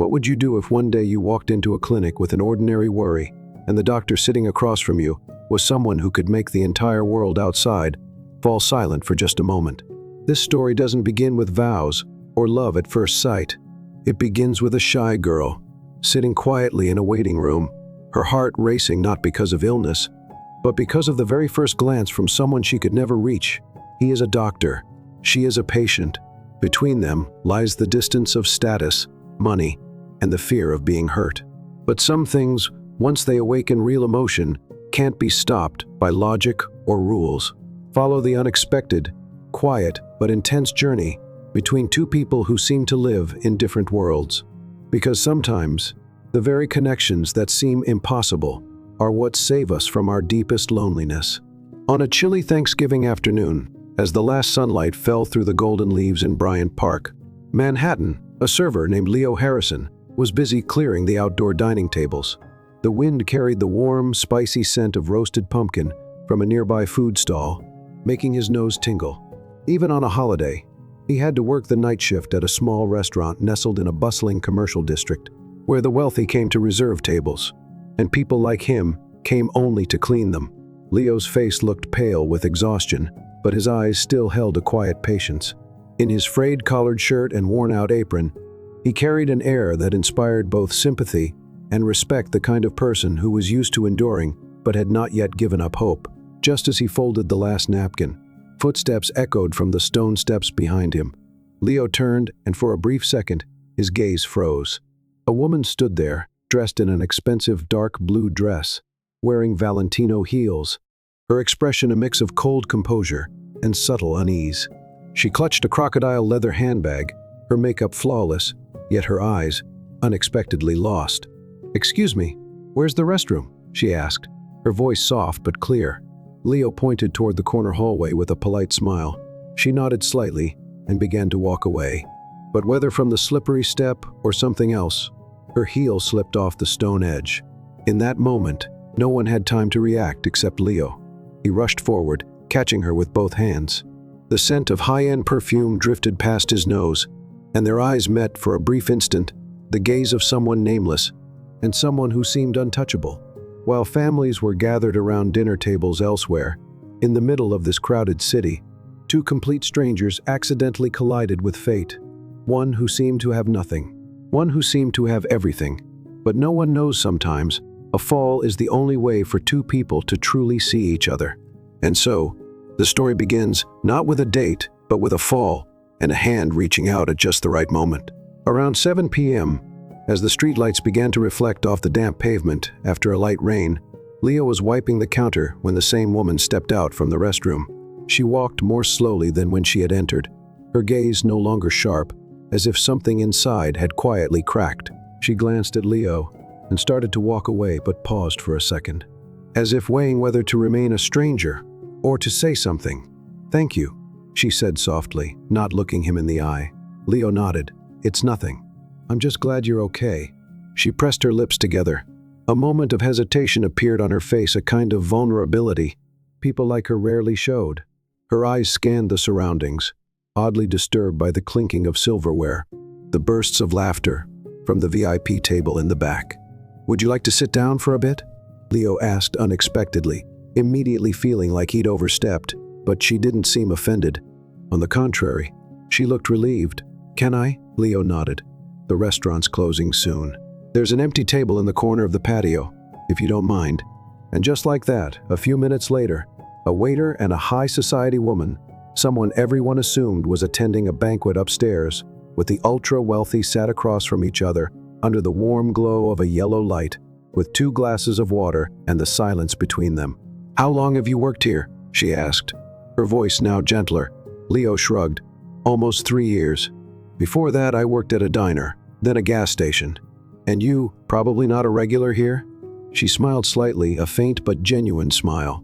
What would you do if one day you walked into a clinic with an ordinary worry, and the doctor sitting across from you was someone who could make the entire world outside fall silent for just a moment? This story doesn't begin with vows or love at first sight. It begins with a shy girl, sitting quietly in a waiting room, her heart racing not because of illness, but because of the very first glance from someone she could never reach. He is a doctor. She is a patient. Between them lies the distance of status, money, and the fear of being hurt. But some things, once they awaken real emotion, can't be stopped by logic or rules. Follow the unexpected, quiet, but intense journey between two people who seem to live in different worlds. Because sometimes, the very connections that seem impossible are what save us from our deepest loneliness. On a chilly Thanksgiving afternoon, as the last sunlight fell through the golden leaves in Bryant Park, Manhattan, a server named Leo Harrison was busy clearing the outdoor dining tables. The wind carried the warm, spicy scent of roasted pumpkin from a nearby food stall, making his nose tingle. Even on a holiday, he had to work the night shift at a small restaurant nestled in a bustling commercial district, where the wealthy came to reserve tables, and people like him came only to clean them. Leo's face looked pale with exhaustion, but his eyes still held a quiet patience. In his frayed collared shirt and worn-out apron, he carried an air that inspired both sympathy and respect, the kind of person who was used to enduring but had not yet given up hope. Just as he folded the last napkin, footsteps echoed from the stone steps behind him. Leo turned, and for a brief second, his gaze froze. A woman stood there, dressed in an expensive dark blue dress, wearing Valentino heels, her expression a mix of cold composure and subtle unease. She clutched a crocodile leather handbag, her makeup flawless, yet her eyes unexpectedly lost. "Excuse me, where's the restroom?" she asked, her voice soft but clear. Leo pointed toward the corner hallway with a polite smile. She nodded slightly and began to walk away. But whether from the slippery step or something else, her heel slipped off the stone edge. In that moment, no one had time to react except Leo. He rushed forward, catching her with both hands. The scent of high-end perfume drifted past his nose, and their eyes met for a brief instant, the gaze of someone nameless and someone who seemed untouchable. While families were gathered around dinner tables elsewhere, in the middle of this crowded city, two complete strangers accidentally collided with fate. One who seemed to have nothing, one who seemed to have everything. But no one knows sometimes, a fall is the only way for two people to truly see each other. And so, the story begins not with a date, but with a fall and a hand reaching out at just the right moment. Around 7 p.m., as the streetlights began to reflect off the damp pavement after a light rain, Leo was wiping the counter when the same woman stepped out from the restroom. She walked more slowly than when she had entered, her gaze no longer sharp, as if something inside had quietly cracked. She glanced at Leo and started to walk away, but paused for a second, as if weighing whether to remain a stranger or to say something. "Thank you," she said softly, not looking him in the eye. Leo nodded. "It's nothing. I'm just glad you're okay." She pressed her lips together. A moment of hesitation appeared on her face, a kind of vulnerability people like her rarely showed. Her eyes scanned the surroundings, oddly disturbed by the clinking of silverware, the bursts of laughter from the VIP table in the back. "Would you like to sit down for a bit?" Leo asked unexpectedly, immediately feeling like he'd overstepped, but she didn't seem offended. On the contrary, she looked relieved. "Can I?" Leo nodded. "The restaurant's closing soon. There's an empty table in the corner of the patio, if you don't mind." And just like that, a few minutes later, a waiter and a high society woman, someone everyone assumed was attending a banquet upstairs, with the ultra-wealthy, sat across from each other under the warm glow of a yellow light, with 2 glasses of water and the silence between them. "How long have you worked here?" she asked, her voice now gentler. Leo shrugged. "Almost 3 years. Before that, I worked at a diner, then a gas station. And you, probably not a regular here?" She smiled slightly, a faint but genuine smile.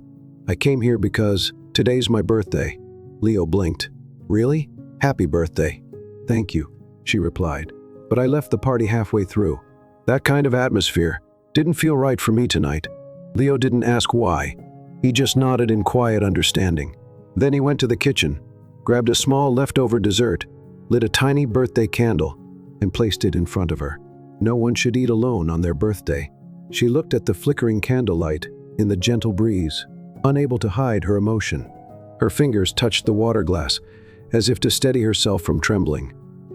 "I came here because today's my birthday." Leo blinked. "Really? Happy birthday." "Thank you," she replied. "But I left the party halfway through. That kind of atmosphere didn't feel right for me tonight." Leo didn't ask why. He just nodded in quiet understanding. Then he went to the kitchen, grabbed a small leftover dessert, lit a tiny birthday candle, and placed it in front of her. No one should eat alone on their birthday. She looked at the flickering candlelight in the gentle breeze, unable to hide her emotion. Her fingers touched the water glass, as if to steady herself from trembling.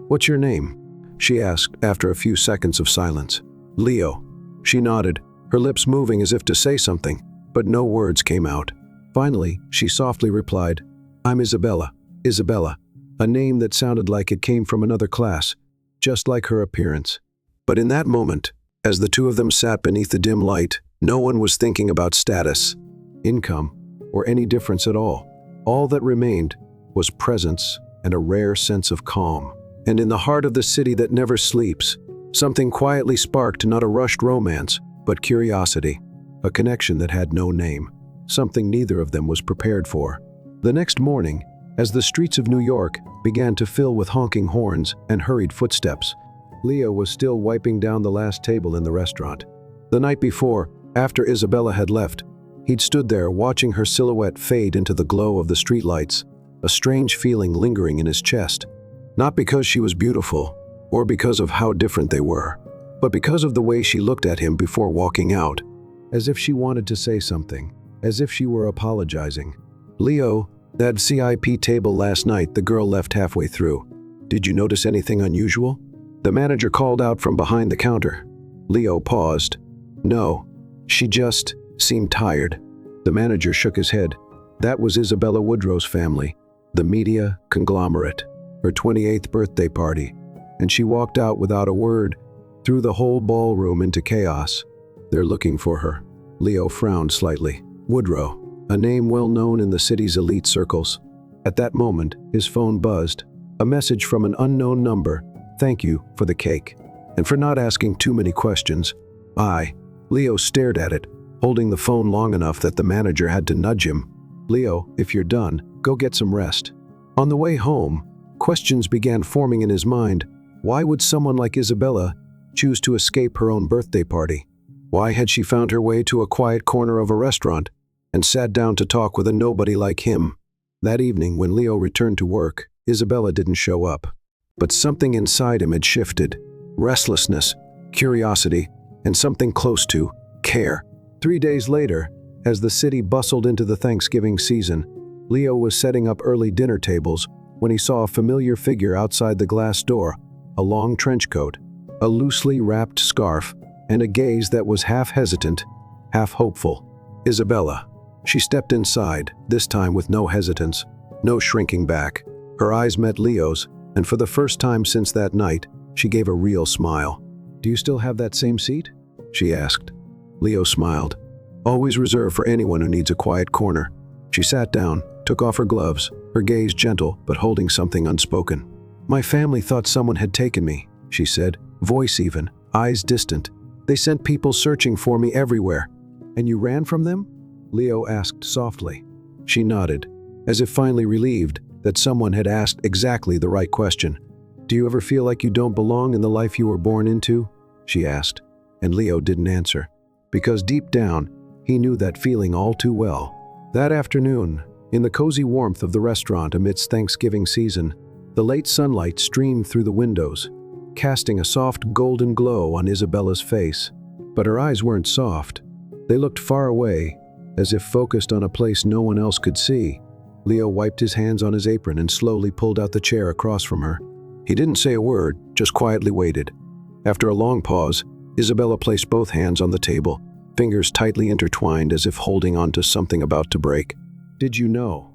"What's your name?" she asked after a few seconds of silence. "Leo." She nodded, her lips moving as if to say something, but no words came out. Finally, she softly replied, "I'm Isabella." Isabella, a name that sounded like it came from another class, just like her appearance. But in that moment, as the two of them sat beneath the dim light, no one was thinking about status, income, or any difference at all. All that remained was presence and a rare sense of calm. And in the heart of the city that never sleeps, something quietly sparked, not a rushed romance, but curiosity, a connection that had no name, something neither of them was prepared for. The next morning, as the streets of New York began to fill with honking horns and hurried footsteps, Leo was still wiping down the last table in the restaurant. The night before, after Isabella had left, he'd stood there watching her silhouette fade into the glow of the streetlights, a strange feeling lingering in his chest. Not because she was beautiful, or because of how different they were, but because of the way she looked at him before walking out, as if she wanted to say something, as if she were apologizing. "Leo, that CIP table last night the girl left halfway through. Did you notice anything unusual?" The manager called out from behind the counter. Leo paused. "No, she just seemed tired." The manager shook his head. That was Isabella Woodrow's family, the media conglomerate, her 28th birthday party, and she walked out without a word, threw the whole ballroom into chaos. "They're looking for her." Leo frowned slightly. Woodrow, a name well known in the city's elite circles. At that moment, his phone buzzed. A message from an unknown number. "Thank you for the cake, and for not asking too many questions." Leo stared at it, holding the phone long enough that the manager had to nudge him. "Leo, if you're done, go get some rest." On the way home, questions began forming in his mind. Why would someone like Isabella choose to escape her own birthday party? Why had she found her way to a quiet corner of a restaurant and sat down to talk with a nobody like him? That evening, when Leo returned to work, Isabella didn't show up. But something inside him had shifted. Restlessness, curiosity, and something close to care. 3 days later, as the city bustled into the Thanksgiving season, Leo was setting up early dinner tables when he saw a familiar figure outside the glass door, a long trench coat, a loosely wrapped scarf, and a gaze that was half hesitant, half hopeful. Isabella. She stepped inside, this time with no hesitance, no shrinking back. Her eyes met Leo's, and for the first time since that night, she gave a real smile. "Do you still have that same seat?" she asked. Leo smiled. "Always reserved for anyone who needs a quiet corner." She sat down, took off her gloves, her gaze gentle but holding something unspoken. "My family thought someone had taken me," she said, voice even, eyes distant. "They sent people searching for me everywhere." "And you ran from them?" Leo asked softly. She nodded, as if finally relieved that someone had asked exactly the right question. "Do you ever feel like you don't belong in the life you were born into?" she asked, and Leo didn't answer, because deep down, he knew that feeling all too well. That afternoon, in the cozy warmth of the restaurant amidst Thanksgiving season, the late sunlight streamed through the windows, casting a soft golden glow on Isabella's face. But her eyes weren't soft. They looked far away, as if focused on a place no one else could see. Leo wiped his hands on his apron and slowly pulled out the chair across from her. He didn't say a word, just quietly waited. After a long pause, Isabella placed both hands on the table, fingers tightly intertwined as if holding on to something about to break. "Did you know?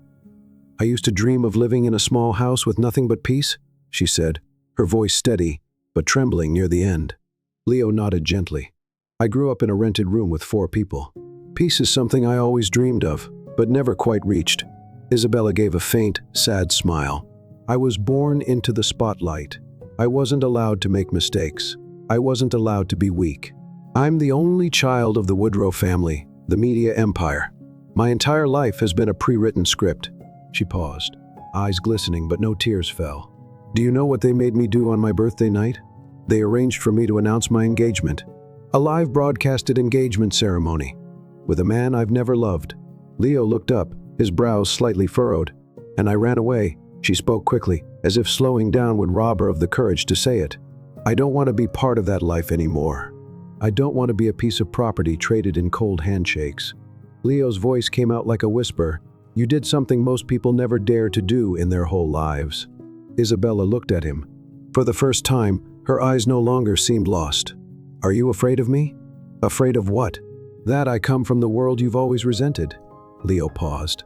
I used to dream of living in a small house with nothing but peace," she said, her voice steady, but trembling near the end. Leo nodded gently. "I grew up in a rented room with 4 people. Peace is something I always dreamed of, but never quite reached." Isabella gave a faint, sad smile. "I was born into the spotlight. I wasn't allowed to make mistakes. I wasn't allowed to be weak. I'm the only child of the Woodrow family, the media empire. My entire life has been a pre-written script." She paused, eyes glistening but no tears fell. "Do you know what they made me do on my birthday night? They arranged for me to announce my engagement. A live broadcasted engagement ceremony, with a man I've never loved." Leo looked up, his brows slightly furrowed. "And I ran away," she spoke quickly, as if slowing down would rob her of the courage to say it. I don't want to be part of that life anymore. I don't want to be a piece of property traded in cold handshakes. Leo's voice came out like a whisper. You did something most people never dare to do in their whole lives. Isabella looked at him. For the first time, her eyes no longer seemed lost. Are you afraid of me? Afraid of what? That I come from the world you've always resented. Leo paused,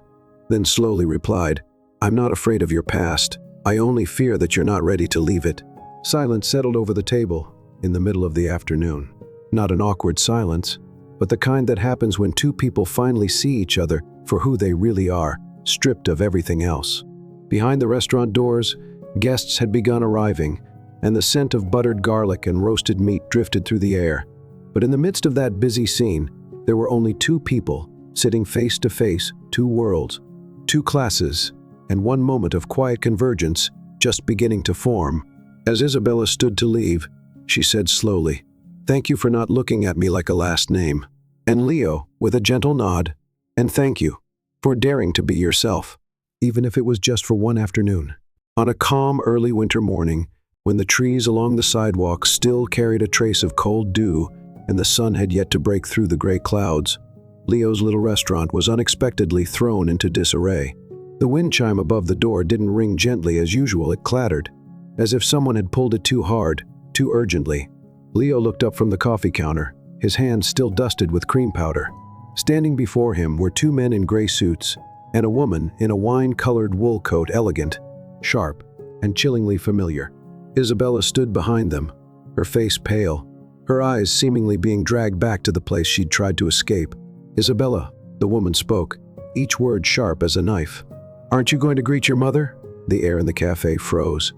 then slowly replied, I'm not afraid of your past. I only fear that you're not ready to leave it. Silence settled over the table in the middle of the afternoon. Not an awkward silence, but the kind that happens when two people finally see each other for who they really are, stripped of everything else. Behind the restaurant doors, guests had begun arriving, and the scent of buttered garlic and roasted meat drifted through the air. But in the midst of that busy scene, there were only two people, sitting face to face, two worlds, two classes, and one moment of quiet convergence just beginning to form. As Isabella stood to leave, she said slowly, Thank you for not looking at me like a last name. And Leo, with a gentle nod, and thank you for daring to be yourself, even if it was just for one afternoon. On a calm early winter morning, when the trees along the sidewalk still carried a trace of cold dew and the sun had yet to break through the gray clouds, Leo's little restaurant was unexpectedly thrown into disarray. The wind chime above the door didn't ring gently as usual, it clattered, as if someone had pulled it too hard, too urgently. Leo looked up from the coffee counter, his hands still dusted with cream powder. Standing before him were two men in gray suits and a woman in a wine-colored wool coat, elegant, sharp, and chillingly familiar. Isabella stood behind them, her face pale, her eyes seemingly being dragged back to the place she'd tried to escape. Isabella, the woman spoke, each word sharp as a knife. Aren't you going to greet your mother? The air in the cafe froze.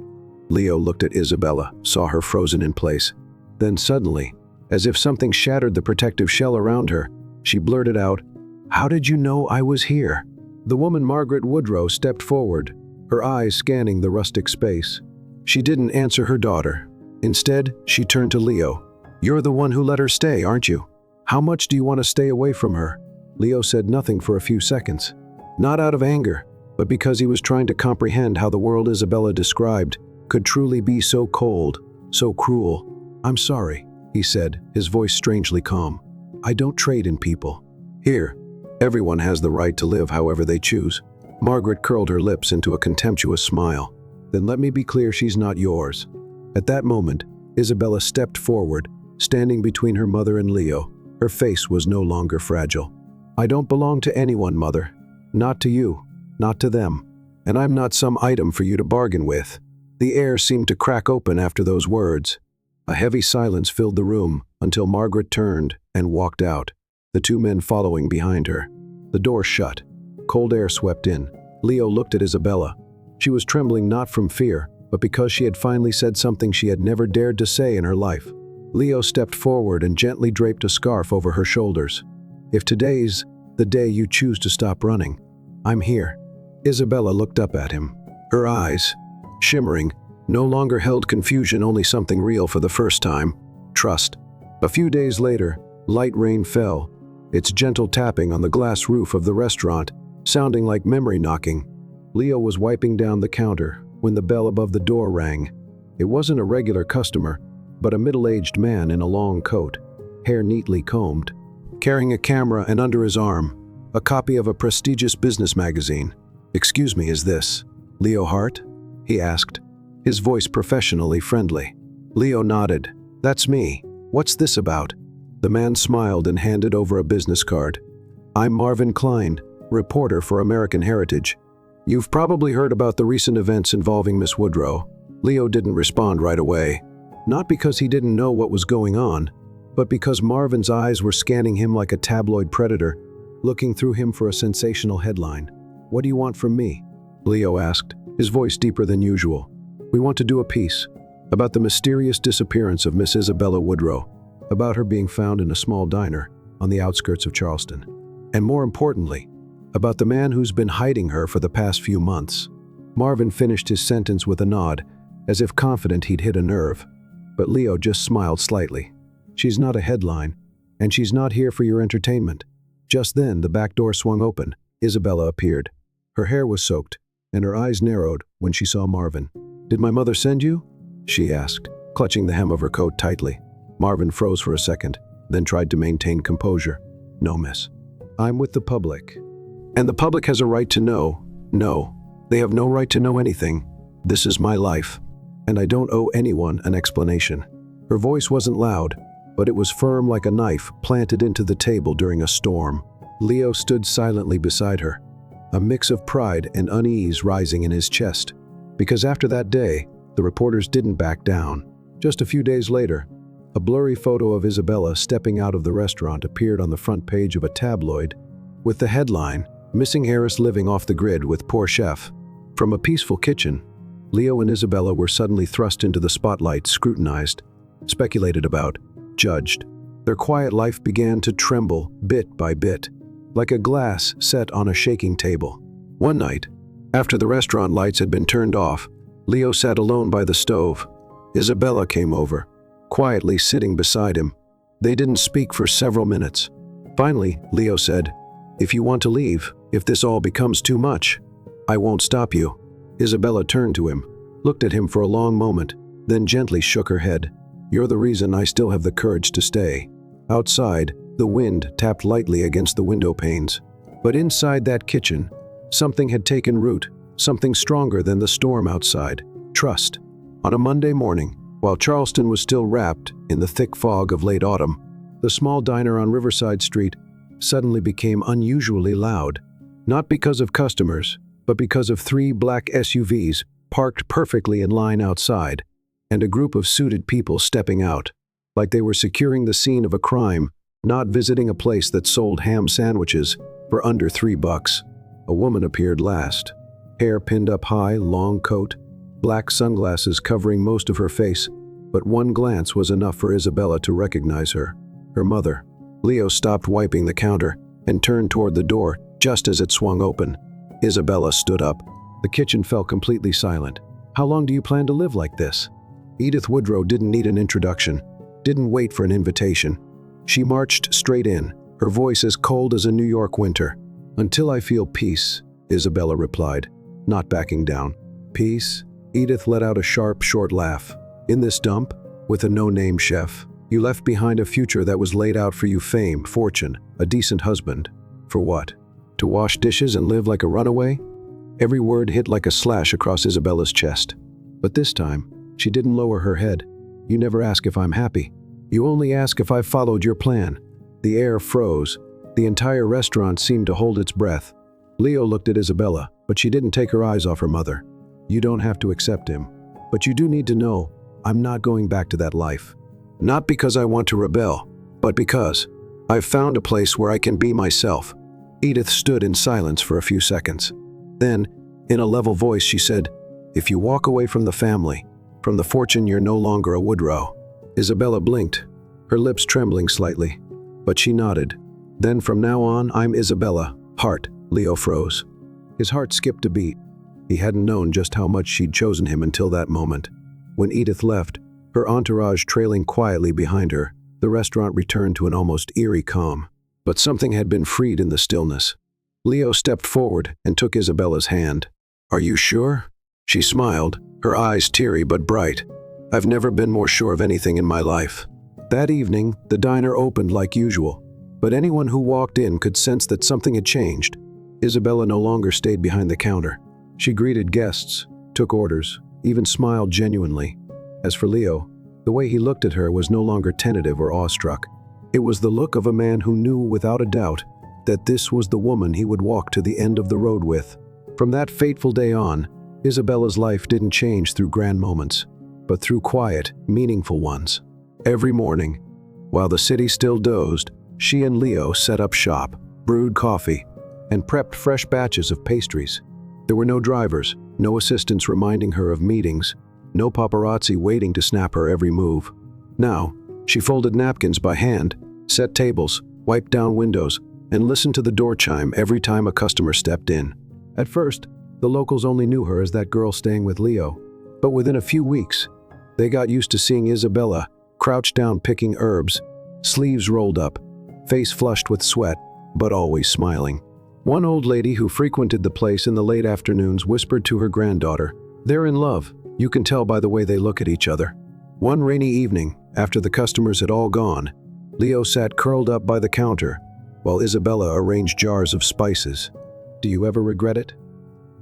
Leo looked at Isabella, saw her frozen in place. Then suddenly, as if something shattered the protective shell around her, she blurted out, How did you know I was here? The woman Margaret Woodrow stepped forward, her eyes scanning the rustic space. She didn't answer her daughter. Instead, she turned to Leo. You're the one who let her stay, aren't you? How much do you want to stay away from her? Leo said nothing for a few seconds. Not out of anger, but because he was trying to comprehend how the world Isabella described could truly be so cold, so cruel. I'm sorry, he said, his voice strangely calm. I don't trade in people. Here, everyone has the right to live however they choose. Margaret curled her lips into a contemptuous smile. Then let me be clear, she's not yours. At that moment, Isabella stepped forward, standing between her mother and Leo. Her face was no longer fragile. I don't belong to anyone, Mother. Not to you, not to them. And I'm not some item for you to bargain with. The air seemed to crack open after those words. A heavy silence filled the room until Margaret turned and walked out, the two men following behind her. The door shut. Cold air swept in. Leo looked at Isabella. She was trembling not from fear, but because she had finally said something she had never dared to say in her life. Leo stepped forward and gently draped a scarf over her shoulders. If today's the day you choose to stop running, I'm here. Isabella looked up at him. Her eyes, shimmering, no longer held confusion, only something real for the first time, trust. A few days later, light rain fell, its gentle tapping on the glass roof of the restaurant, sounding like memory knocking. Leo was wiping down the counter when the bell above the door rang. It wasn't a regular customer, but a middle-aged man in a long coat, hair neatly combed, carrying a camera and under his arm, a copy of a prestigious business magazine. Excuse me, is this Leo Hart? He asked, his voice professionally friendly. Leo nodded. That's me. What's this about? The man smiled and handed over a business card. I'm Marvin Klein, reporter for American Heritage. You've probably heard about the recent events involving Miss Woodrow. Leo didn't respond right away. Not because he didn't know what was going on, but because Marvin's eyes were scanning him like a tabloid predator, looking through him for a sensational headline. What do you want from me? Leo asked, his voice deeper than usual. We want to do a piece about the mysterious disappearance of Miss Isabella Woodrow, about her being found in a small diner on the outskirts of Charleston, and more importantly, about the man who's been hiding her for the past few months. Marvin finished his sentence with a nod, as if confident he'd hit a nerve, but Leo just smiled slightly. She's not a headline, and she's not here for your entertainment. Just then, the back door swung open. Isabella appeared. Her hair was soaked, and her eyes narrowed when she saw Marvin. Did my mother send you? She asked, clutching the hem of her coat tightly. Marvin froze for a second, then tried to maintain composure. "No, miss. I'm with the public. And the public has a right to know. No, they have no right to know anything. This is my life, and I don't owe anyone an explanation." Her voice wasn't loud, but it was firm like a knife planted into the table during a storm. Leo stood silently beside her, a mix of pride and unease rising in his chest. Because after that day, the reporters didn't back down. Just a few days later, a blurry photo of Isabella stepping out of the restaurant appeared on the front page of a tabloid with the headline, "Missing Heiress living off the grid with poor chef." From a peaceful kitchen, Leo and Isabella were suddenly thrust into the spotlight, scrutinized, speculated about, judged. Their quiet life began to tremble bit by bit, like a glass set on a shaking table. One night, after the restaurant lights had been turned off, Leo sat alone by the stove. Isabella came over, quietly sitting beside him. They didn't speak for several minutes. Finally, Leo said, "If you want to leave, if this all becomes too much, I won't stop you." Isabella turned to him, looked at him for a long moment, then gently shook her head. "You're the reason I still have the courage to stay." Outside, the wind tapped lightly against the window panes. But inside that kitchen, something had taken root, something stronger than the storm outside: trust. On a Monday morning, while Charleston was still wrapped in the thick fog of late autumn, the small diner on Riverside Street suddenly became unusually loud, not because of customers, but because of 3 black SUVs parked perfectly in line outside, and a group of suited people stepping out, like they were securing the scene of a crime, not visiting a place that sold ham sandwiches for under $3. A woman appeared last, hair pinned up high, long coat, black sunglasses covering most of her face, but one glance was enough for Isabella to recognize her. Her mother. Leo stopped wiping the counter and turned toward the door just as it swung open. Isabella stood up. The kitchen fell completely silent. "How long do you plan to live like this?" Edith Woodrow didn't need an introduction, didn't wait for an invitation. She marched straight in, her voice as cold as a New York winter. "Until I feel peace," Isabella replied, not backing down. "Peace?" Edith let out a sharp, short laugh. "In this dump, with a no-name chef, you left behind a future that was laid out for you: fame, fortune, a decent husband. For what? To wash dishes and live like a runaway?" Every word hit like a slash across Isabella's chest. But this time, she didn't lower her head. "You never ask if I'm happy. You only ask if I've followed your plan." The air froze. The entire restaurant seemed to hold its breath. Leo looked at Isabella, but she didn't take her eyes off her mother. "You don't have to accept him, but you do need to know I'm not going back to that life. Not because I want to rebel, but because I've found a place where I can be myself." Edith stood in silence for a few seconds. Then, in a level voice, she said, "If you walk away from the family, from the fortune, you're no longer a Woodrow." Isabella blinked, her lips trembling slightly, but she nodded. "Then from now on, I'm Isabella Hart." Leo froze. His heart skipped a beat. He hadn't known just how much she'd chosen him until that moment. When Edith left, her entourage trailing quietly behind her, the restaurant returned to an almost eerie calm. But something had been freed in the stillness. Leo stepped forward and took Isabella's hand. "Are you sure?" She smiled, her eyes teary but bright. "I've never been more sure of anything in my life." That evening, the diner opened like usual, but anyone who walked in could sense that something had changed. Isabella no longer stayed behind the counter. She greeted guests, took orders, even smiled genuinely. As for Leo, the way he looked at her was no longer tentative or awestruck. It was the look of a man who knew without a doubt that this was the woman he would walk to the end of the road with. From that fateful day on, Isabella's life didn't change through grand moments, but through quiet, meaningful ones. Every morning, while the city still dozed, she and Leo set up shop, brewed coffee, and prepped fresh batches of pastries. There were no drivers, no assistants reminding her of meetings, no paparazzi waiting to snap her every move. Now, she folded napkins by hand, set tables, wiped down windows, and listened to the door chime every time a customer stepped in. At first, the locals only knew her as that girl staying with Leo, but within a few weeks, they got used to seeing Isabella crouched down picking herbs, sleeves rolled up, face flushed with sweat, but always smiling. One old lady who frequented the place in the late afternoons whispered to her granddaughter, "They're in love. You can tell by the way they look at each other." One rainy evening, after the customers had all gone, Leo sat curled up by the counter while Isabella arranged jars of spices. "Do you ever regret it?"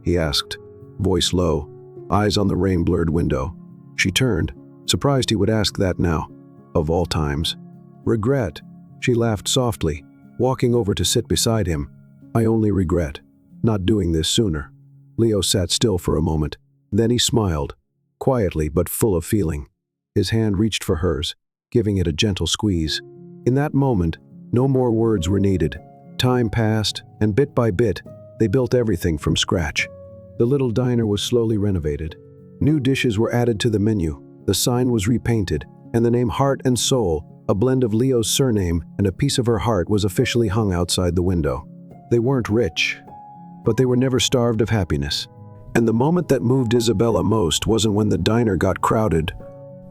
he asked, voice low, eyes on the rain-blurred window. She turned, surprised he would ask that now, of all times. "Regret?" She laughed softly, walking over to sit beside him. "I only regret not doing this sooner." Leo sat still for a moment. Then he smiled, quietly but full of feeling. His hand reached for hers, giving it a gentle squeeze. In that moment, no more words were needed. Time passed, and bit by bit, they built everything from scratch. The little diner was slowly renovated. New dishes were added to the menu, the sign was repainted, and the name Heart and Soul, a blend of Leo's surname and a piece of her heart, was officially hung outside the window. They weren't rich, but they were never starved of happiness. And the moment that moved Isabella most wasn't when the diner got crowded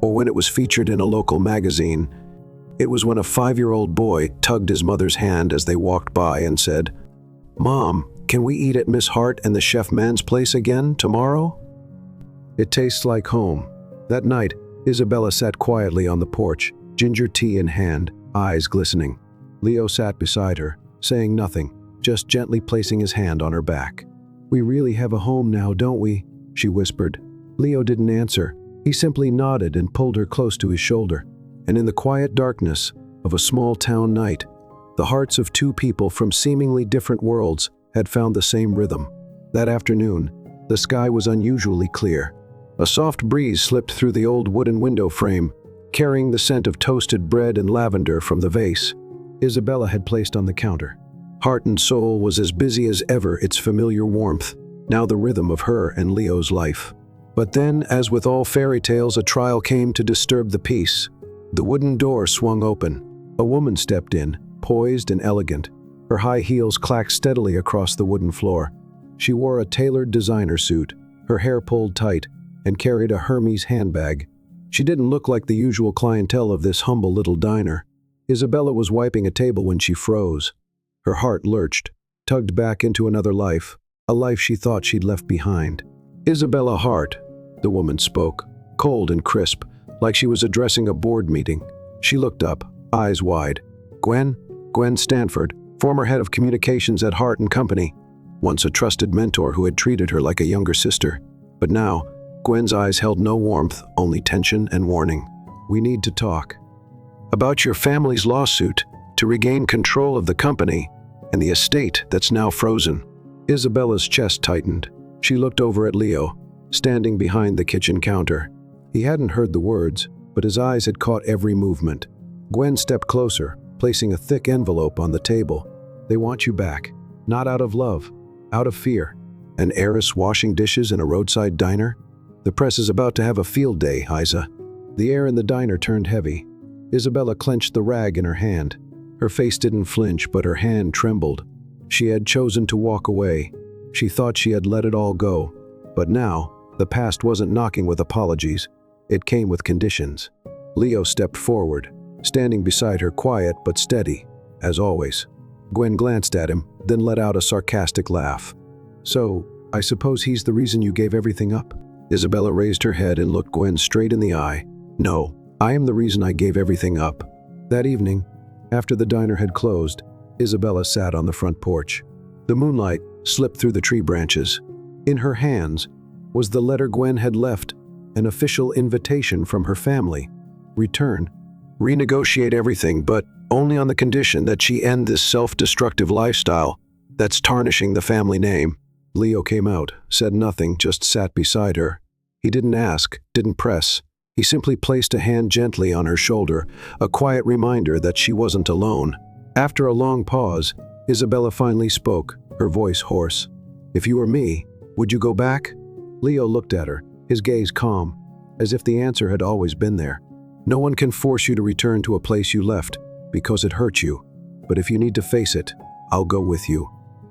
or when it was featured in a local magazine. It was when a 5-year-old boy tugged his mother's hand as they walked by and said, "Mom, can we eat at Miss Hart and the Chef Man's place again tomorrow?" It tastes like home. That night, Isabella sat quietly on the porch, ginger tea in hand, eyes glistening. Leo sat beside her, saying nothing, just gently placing his hand on her back. "We really have a home now, don't we?" she whispered. Leo didn't answer. He simply nodded and pulled her close to his shoulder. And in the quiet darkness of a small town night, the hearts of two people from seemingly different worlds had found the same rhythm. That afternoon, the sky was unusually clear. A soft breeze slipped through the old wooden window frame, carrying the scent of toasted bread and lavender from the vase Isabella had placed on the counter. Heart and Soul was as busy as ever, its familiar warmth, now the rhythm of her and Leo's life. But then, as with all fairy tales, a trial came to disturb the peace. The wooden door swung open. A woman stepped in, poised and elegant. Her high heels clacked steadily across the wooden floor. She wore a tailored designer suit, her hair pulled tight, and carried a Hermes handbag. She didn't look like the usual clientele of this humble little diner. Isabella was wiping a table when she froze. Her heart lurched, tugged back into another life, a life she thought she'd left behind. "Isabella Hart," the woman spoke, cold and crisp, like she was addressing a board meeting. She looked up, eyes wide. Gwen Stanford, former head of communications at Hart & Company, once a trusted mentor who had treated her like a younger sister. But now, Gwen's eyes held no warmth, only tension and warning. "We need to talk about your family's lawsuit to regain control of the company and the estate that's now frozen." Isabella's chest tightened. She looked over at Leo, standing behind the kitchen counter. He hadn't heard the words, but his eyes had caught every movement. Gwen stepped closer, placing a thick envelope on the table. "They want you back, not out of love, out of fear." An heiress washing dishes in a roadside diner? The press is about to have a field day, Isa. The air in the diner turned heavy. Isabella clenched the rag in her hand. Her face didn't flinch, but her hand trembled. She had chosen to walk away. She thought she had let it all go. But now, the past wasn't knocking with apologies. It came with conditions. Leo stepped forward, standing beside her, quiet but steady, as always. Gwen glanced at him, then let out a sarcastic laugh. "So, I suppose he's the reason you gave everything up?" Isabella raised her head and looked Gwen straight in the eye. "No, I am the reason I gave everything up." That evening, after the diner had closed, Isabella sat on the front porch. The moonlight slipped through the tree branches. In her hands was the letter Gwen had left, an official invitation from her family. Return, renegotiate everything, but only on the condition that she end this self-destructive lifestyle that's tarnishing the family name. Leo came out, said nothing, just sat beside her. He didn't ask, didn't press. He simply placed a hand gently on her shoulder, a quiet reminder that she wasn't alone. After a long pause, Isabella finally spoke, her voice hoarse. "If you were me, would you go back?" Leo looked at her, his gaze calm, as if the answer had always been there. "No one can force you to return to a place you left because it hurt you. But if you need to face it, I'll go with you."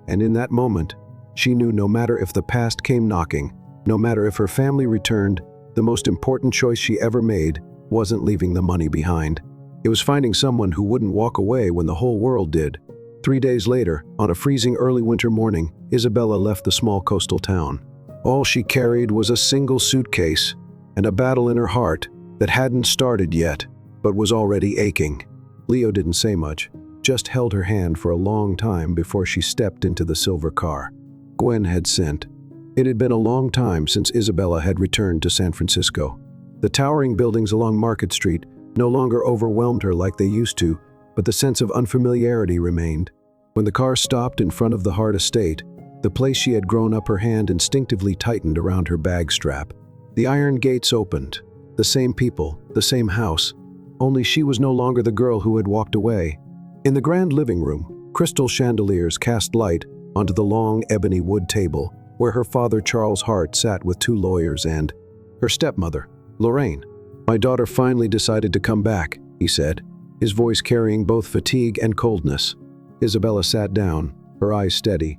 And in that moment, she knew no matter if the past came knocking, no matter if her family returned, the most important choice she ever made wasn't leaving the money behind. It was finding someone who wouldn't walk away when the whole world did. 3 days later, on a freezing early winter morning, Isabella left the small coastal town. All she carried was a single suitcase and a battle in her heart that hadn't started yet, but was already aching. Leo didn't say much, just held her hand for a long time before she stepped into the silver car. Gwen had sent. It had been a long time since Isabella had returned to San Francisco. The towering buildings along Market Street no longer overwhelmed her like they used to, but the sense of unfamiliarity remained. When the car stopped in front of the Hart estate, the place she had grown up, her hand instinctively tightened around her bag strap. The iron gates opened. The same people, the same house. Only she was no longer the girl who had walked away. In the grand living room, crystal chandeliers cast light onto the long ebony wood table where her father Charles Hart sat with 2 lawyers and her stepmother, Lorraine. "My daughter finally decided to come back," he said, his voice carrying both fatigue and coldness. Isabella sat down, her eyes steady.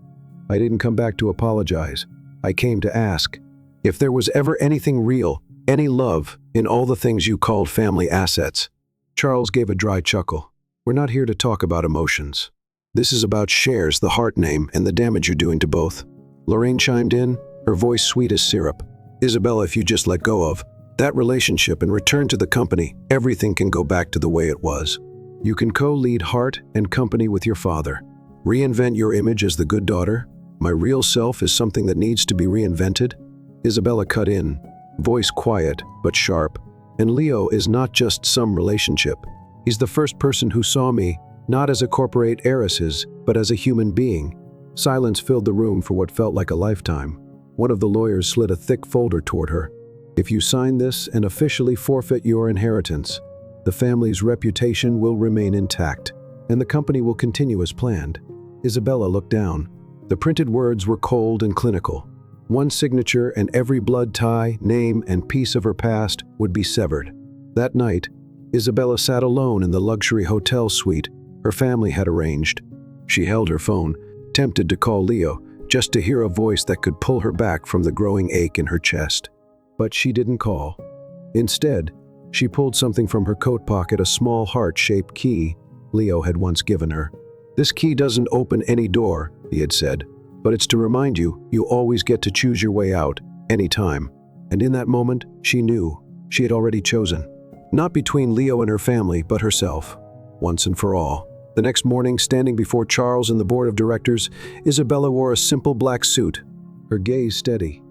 "I didn't come back to apologize. I came to ask if there was ever anything real, any love, in all the things you called family assets." Charles gave a dry chuckle. "We're not here to talk about emotions. This is about shares, the Hart name, and the damage you're doing to both." Lorraine chimed in, her voice sweet as syrup. "Isabella, if you just let go of that relationship and return to the company, everything can go back to the way it was. You can co-lead Hart and company with your father. Reinvent your image as the good daughter. My real self is something that needs to be reinvented." Isabella cut in, voice quiet but sharp. "And Leo is not just some relationship. He's the first person who saw me, not as a corporate heiresses, but as a human being." Silence filled the room for what felt like a lifetime. One of the lawyers slid a thick folder toward her. "If you sign this and officially forfeit your inheritance, the family's reputation will remain intact, and the company will continue as planned." Isabella looked down. The printed words were cold and clinical. One signature and every blood tie, name, and piece of her past would be severed. That night, Isabella sat alone in the luxury hotel suite her family had arranged. She held her phone, tempted to call Leo, just to hear a voice that could pull her back from the growing ache in her chest. But she didn't call. Instead, she pulled something from her coat pocket, a small heart-shaped key Leo had once given her. "This key doesn't open any door," he had said, "but it's to remind you, you always get to choose your way out, anytime." And in that moment, she knew she had already chosen. Not between Leo and her family, but herself, once and for all. The next morning, standing before Charles and the board of directors, Isabella wore a simple black suit, her gaze steady.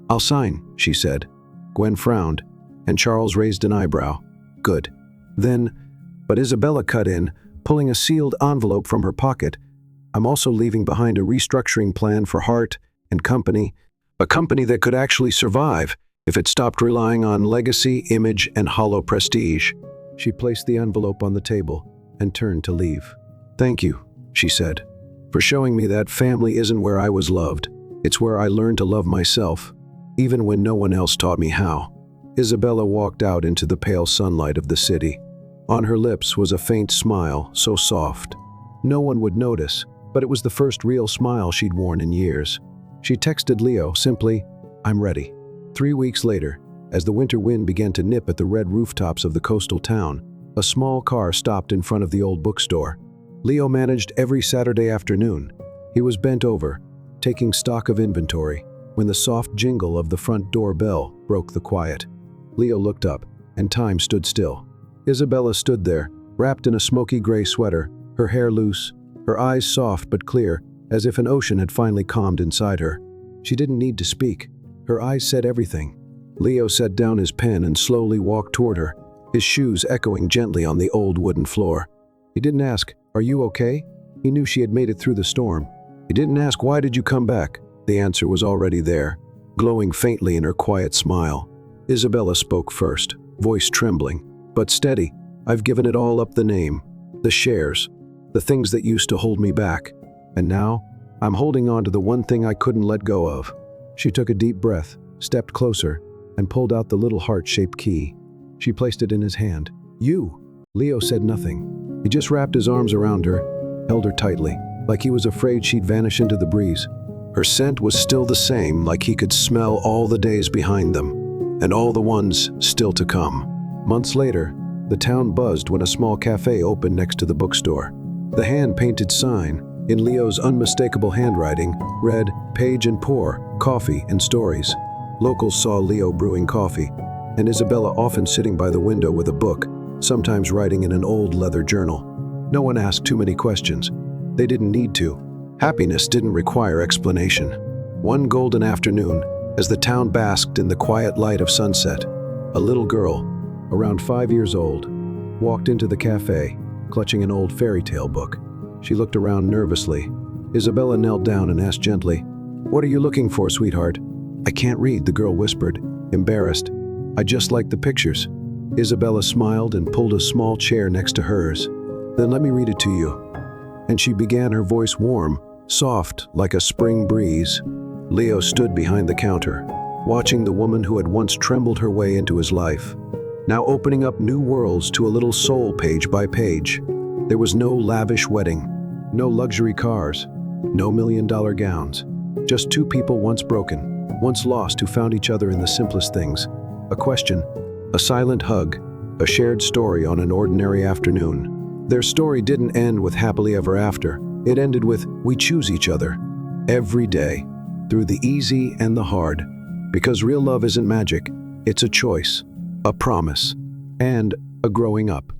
"I'll sign," she said. Gwen frowned, and Charles raised an eyebrow. "Good." Then, but Isabella cut in, pulling a sealed envelope from her pocket. "I'm also leaving behind a restructuring plan for Hart and Company, a company that could actually survive if it stopped relying on legacy, image, and hollow prestige." She placed the envelope on the table and turned to leave. "Thank you," she said, "for showing me that family isn't where I was loved. It's where I learned to love myself, even when no one else taught me how." Isabella walked out into the pale sunlight of the city. On her lips was a faint smile, so soft. No one would notice, but it was the first real smile she'd worn in years. She texted Leo simply, "I'm ready." 3 weeks later, as the winter wind began to nip at the red rooftops of the coastal town, a small car stopped in front of the old bookstore. Leo managed every Saturday afternoon. He was bent over, taking stock of inventory, when the soft jingle of the front door bell broke the quiet. Leo looked up, and time stood still. Isabella stood there, wrapped in a smoky gray sweater, her hair loose, her eyes soft but clear, as if an ocean had finally calmed inside her. She didn't need to speak. Her eyes said everything. Leo set down his pen and slowly walked toward her, his shoes echoing gently on the old wooden floor. He didn't ask, "Are you okay?" He knew she had made it through the storm. He didn't ask, "Why did you come back?" The answer was already there, glowing faintly in her quiet smile. Isabella spoke first, voice trembling, but steady. "I've given it all up, the name, the shares, the things that used to hold me back. And now, I'm holding on to the one thing I couldn't let go of." She took a deep breath, stepped closer, and pulled out the little heart-shaped key. She placed it in his hand. "You!" Leo said nothing. He just wrapped his arms around her, held her tightly, like he was afraid she'd vanish into the breeze. Her scent was still the same, like he could smell all the days behind them, and all the ones still to come. Months later, the town buzzed when a small cafe opened next to the bookstore. The hand-painted sign, in Leo's unmistakable handwriting, read, "Page and Pour, Coffee and Stories." Locals saw Leo brewing coffee, and Isabella often sitting by the window with a book, sometimes writing in an old leather journal. No one asked too many questions. They didn't need to. Happiness didn't require explanation. One golden afternoon, as the town basked in the quiet light of sunset, a little girl, around 5 years old, walked into the cafe, clutching an old fairy tale book. She looked around nervously. Isabella knelt down and asked gently, "What are you looking for, sweetheart?" "I can't read," the girl whispered, embarrassed. "I just like the pictures." Isabella smiled and pulled a small chair next to hers. "Then let me read it to you." And she began, her voice warm, soft like a spring breeze. Leo stood behind the counter, watching the woman who had once trembled her way into his life, now opening up new worlds to a little soul page by page. There was no lavish wedding, no luxury cars, no million-dollar gowns. Just two people once broken, once lost, who found each other in the simplest things. A question, a silent hug, a shared story on an ordinary afternoon. Their story didn't end with happily ever after. It ended with, we choose each other, every day, through the easy and the hard. Because real love isn't magic, it's a choice, a promise, and a growing up.